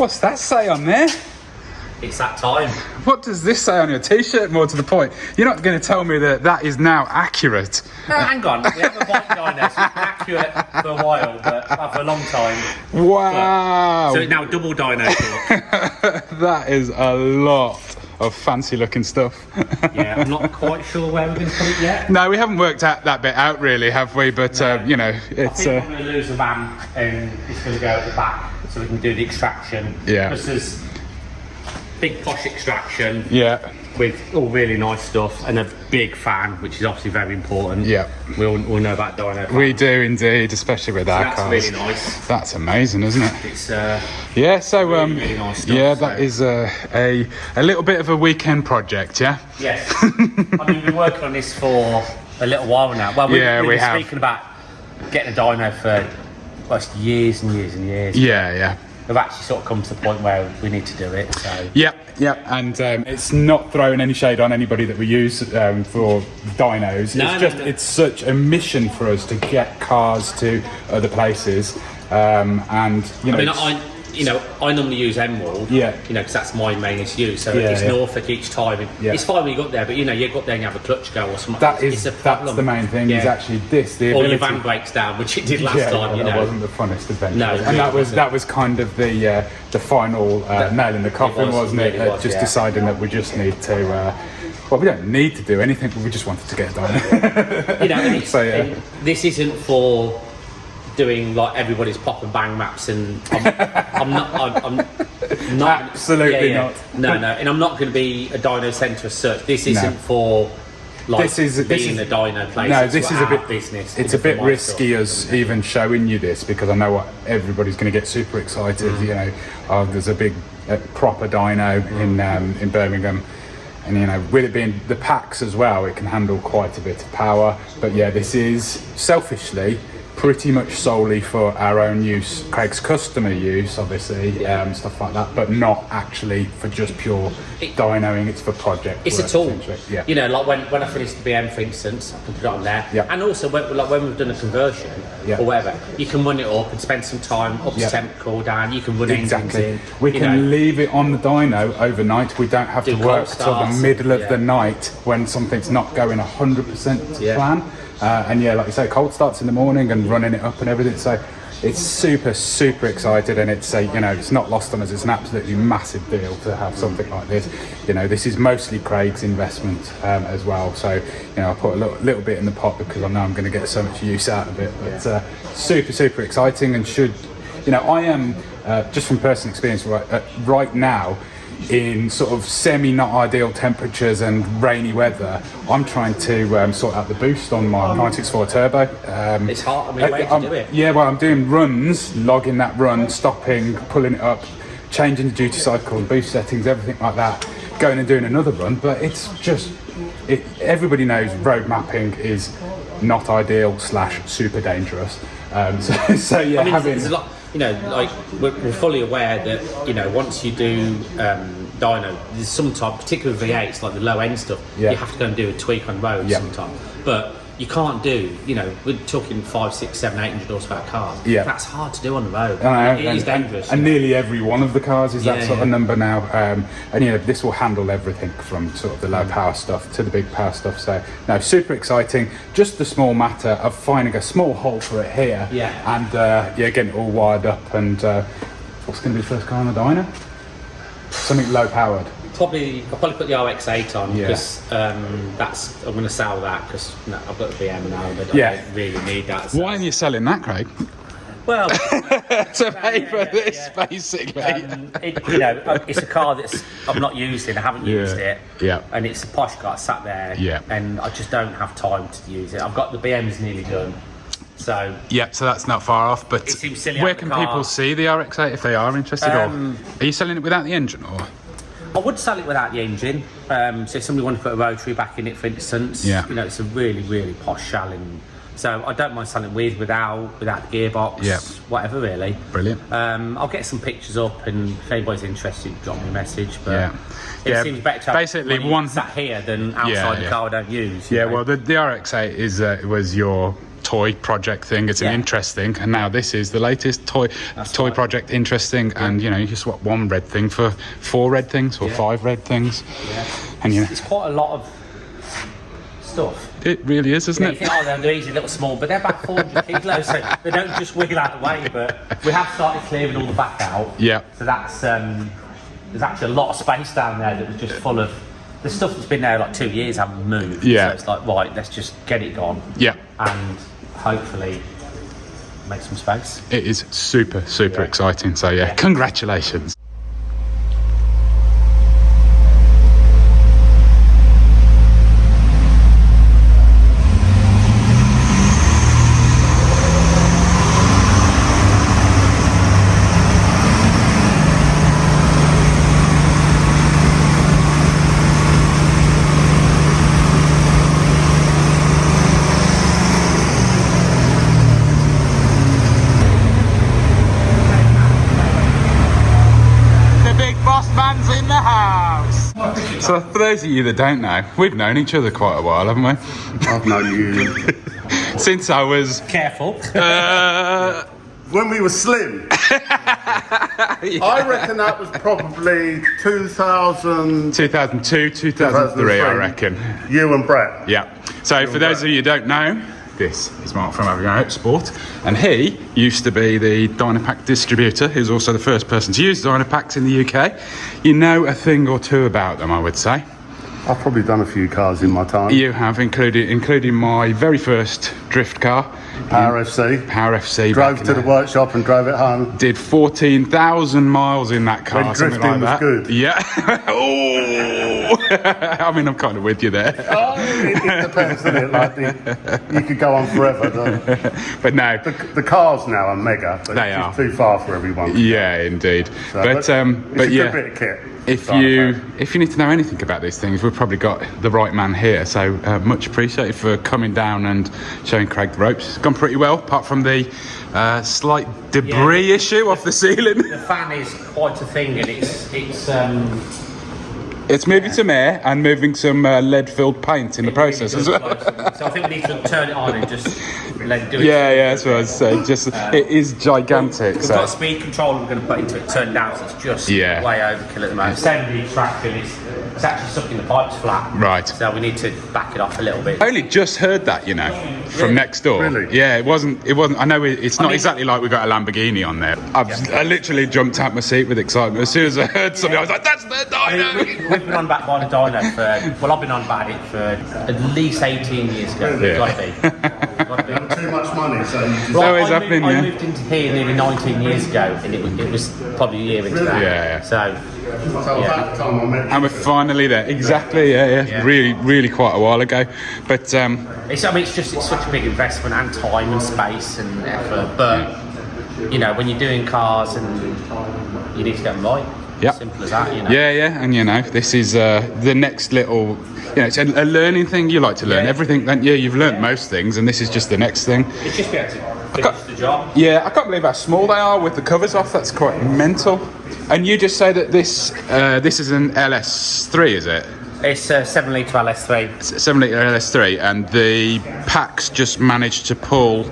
What's that say on there? It's that time. What does this say on your t-shirt? More to the point, you're not going to tell me that that is now accurate. No, hang on. We have a bike dyno, so it's been accurate for a while, but for a long time. Wow. So it's now double DynoTorque. That is a lot of fancy looking stuff. Yeah, I'm not quite sure where we're going to put it yet. No, we haven't worked out that bit out really, have we? But you know, it's. I think I'm going to lose a ramp and it's going to go at the back, so we can do the extraction. Yeah. Because there's big posh extraction. Yeah. With all really nice stuff and a big fan, which is obviously very important. Yeah. We all know about dyno. We do indeed, especially with our that's cars. Really nice. That's amazing, isn't it? It's yeah. So really, really nice stuff, yeah, that is a little bit of a weekend project, yeah. Yes. I mean, we've been working on this for a little while now. Well, we've been speaking about getting a dyno for years and years and years. Yeah, yeah. We've actually sort of come to the point where we need to do it. So. Yep, and it's not throwing any shade on anybody that we use for dynos. It's such a mission for us to get cars to other places, and you know. I normally use Emerald, because that's my main issue. So it's Norfolk each time. It's fine when you go up there, but you go up there and you have a clutch go or something. That's the main thing. Is actually or your van breaks down, which it did last time. That wasn't the funnest adventure. No, and that was kind of the final nail in the coffin, wasn't it? Deciding that we just need to. Well, we don't need to do anything, but we just wanted to get it done. This isn't for doing like everybody's pop and bang maps, and I'm not absolutely not. No, and I'm not going to be a dyno centre as such. This isn't for like being a dyno place. No, this is a bit business. It's a bit risky us even showing you this, because I know what everybody's going to get super excited. You know, there's a big proper dyno in Birmingham. And with it being the packs as well, it can handle quite a bit of power. But yeah, this is selfishly pretty much solely for our own use, Craig's customer use, obviously, stuff like that, but not actually for just pure dynoing. It's for project. It's work, a tool. Yeah. Like when I finish the BM, for instance, I can put it on there. Yeah. And also when we've done a conversion or whatever, you can run it up and spend some time up to temp, cool down. You can run engines in. We can leave it on the dyno overnight. We don't have to work till the middle of the night when something's not going 100% to plan. And like you say, cold starts in the morning and running it up and everything. So it's super excited, and it's it's not lost on us. It's an absolutely massive deal to have something like this. This is mostly Craig's investment as well. So I put a little bit in the pot because I know I'm going to get so much use out of it. But super exciting, and should I am just from personal experience right now. In sort of semi-not ideal temperatures and rainy weather, I'm trying to sort out the boost on my 964 Turbo. It's hard. I mean, way to do it. Yeah, well, I'm doing runs, logging that run, stopping, pulling it up, changing the duty cycle, boost settings, everything like that. Going and doing another run, but it's just everybody knows road mapping is not ideal / super dangerous. So yeah, there's a lot. Like we're fully aware that once you do dyno, there's sometimes, particularly V8s, like the low end stuff, you have to go and do a tweak on road sometimes. But you can't do, we're talking 5, 6, 7, 800 horsepower cars. That's hard to do on the road. It is dangerous. And nearly every one of the cars is that sort of number now. And this will handle everything from sort of the low power stuff to the big power stuff. So no, super exciting. Just the small matter of finding a small hole for it here. And getting it all wired up. And what's going to be the first car on the dyno? Something low powered. I'll probably put the RX-8 on because I'm going to sell that because I've got the BM now, but I don't really need that. So. Why are you selling that, Craig? Well, to pay for this, basically. It's a car that's I've not used it. I haven't used it. And it's a posh car sat there. And I just don't have time to use it. I've got the BM's nearly done. So so that's not far off. But it seems silly. Where can people see the RX-8 if they are interested? Or are you selling it without the engine, or? I would sell it without the engine. So if somebody wanted to put a rotary back in it, for instance, it's a really posh shell. So I don't mind selling it without the gearbox, whatever really. Brilliant. I'll get some pictures up, and if anybody's interested, drop me a message. But it seems better to have basically one sat here than outside the car I don't use. Well, the RX-8 was your toy project thing. It's an interest thing, and now this is the latest toy project interest thing. And you know, you can swap one red thing for 4 red things or 5 red things, and you know, it's quite a lot of stuff. It really is, isn't it? You think, oh, they're easy, little small, but they're about 400 kilos, so they don't just wheel out the way. But we have started clearing all the back out. Yeah. So that's there's actually a lot of space down there that was just full of the stuff that's been there like 2 years, haven't moved. Yeah. So it's like, right, let's just get it gone. Yeah. And hopefully make some space. It is super exciting. So yeah, congratulations. So for those of you that don't know, we've known each other quite a while, haven't we? I've known you since I was... Careful. when we were slim. I reckon that was probably 2002, 2003, I reckon. You and Brett. Yeah. So for those of you who don't know, this is Mark from Avionics Sport, and he used to be the DynoPack distributor. He was also the first person to use DynoPacks in the UK. You know a thing or two about them, I would say. I've probably done a few cars in my time. You have, including my very first drift car. Power FC. Power FC. Drove to the workshop and drove it home. Did 14,000 miles in that car. When drifting was good. Yeah. Oh. I mean, I'm kind of with you there. Oh, it depends, doesn't it? Like you could go on forever, don't you? But no. The cars now are mega. But They it's are. just too far for everyone. Yeah, indeed. So, but it's a good bit of kit. If you need to know anything about these things, we've probably got the right man here. So much appreciated for coming down and showing Craig the ropes. It's gone pretty well, apart from the slight debris issue off the ceiling. The fan is quite a thing, and it's moving some air and moving some lead-filled paint in the process as well. So I think we need to turn it on and just let it do it. Yeah, that's what I was saying. It is gigantic. We've got a speed controller we're going to put into it, turn down, so it's just way overkill at the moment. Same with the traction, it's actually sucking the pipes flat. Right. So we need to back it off a little bit. I only just heard that, you know, from next door. Really? Yeah, it wasn't. I know it's not exactly like we got a Lamborghini on there. I literally jumped out my seat with excitement as soon as I heard something. I was like, "That's the Dyno!" We've been on about buying a Dyno for. Well, I've been on about it for at least 18 years ago. Really? It's got to be. Too much money, so you just... always happening, I moved into here nearly 19 years ago, and it was probably a year into that. Yeah. So about the time I met you. And we're finally there. Exactly. Yeah. Really quite a while ago. But it's such a big investment and time and space and effort. But you know, when you're doing cars and you need to get them right. Yep. Simple as that, you know. Yeah, and you know, this is the next little, you know, it's a learning thing. You like to learn everything, don't you? You've learned most things, and this is just the next thing. It's just be able to finish the job. Yeah, I can't believe how small they are with the covers off. That's quite mental. And you just say that this is an LS3, is it? It's a 7 litre LS3. It's a 7 litre LS3, and the packs just managed to pull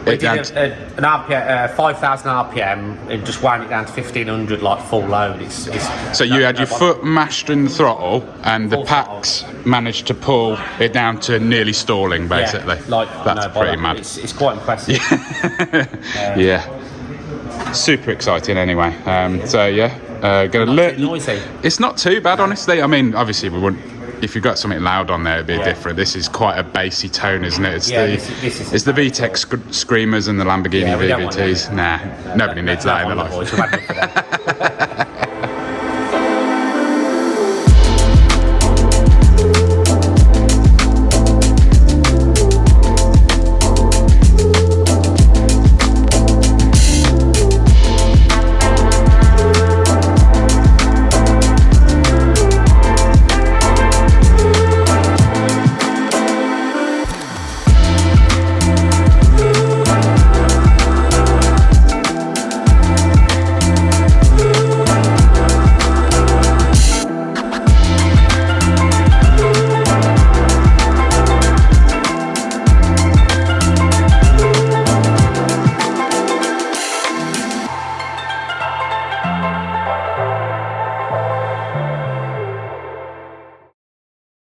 it down. An RPM, 5,000 RPM, and just wound it down to 1,500 like full load. So you had your foot mashed in the throttle, and the packs managed to pull it down to nearly stalling, basically. That's pretty mad. It's quite impressive. Yeah. Super exciting, anyway. Gonna learn. Noisy. It's not too bad, honestly. I mean, obviously we wouldn't. If you've got something loud on there, it'd be different. This is quite a bassy tone, isn't it? It's it's the VTEC screamers and the Lamborghini VVTs. Nah, nobody needs that in their life.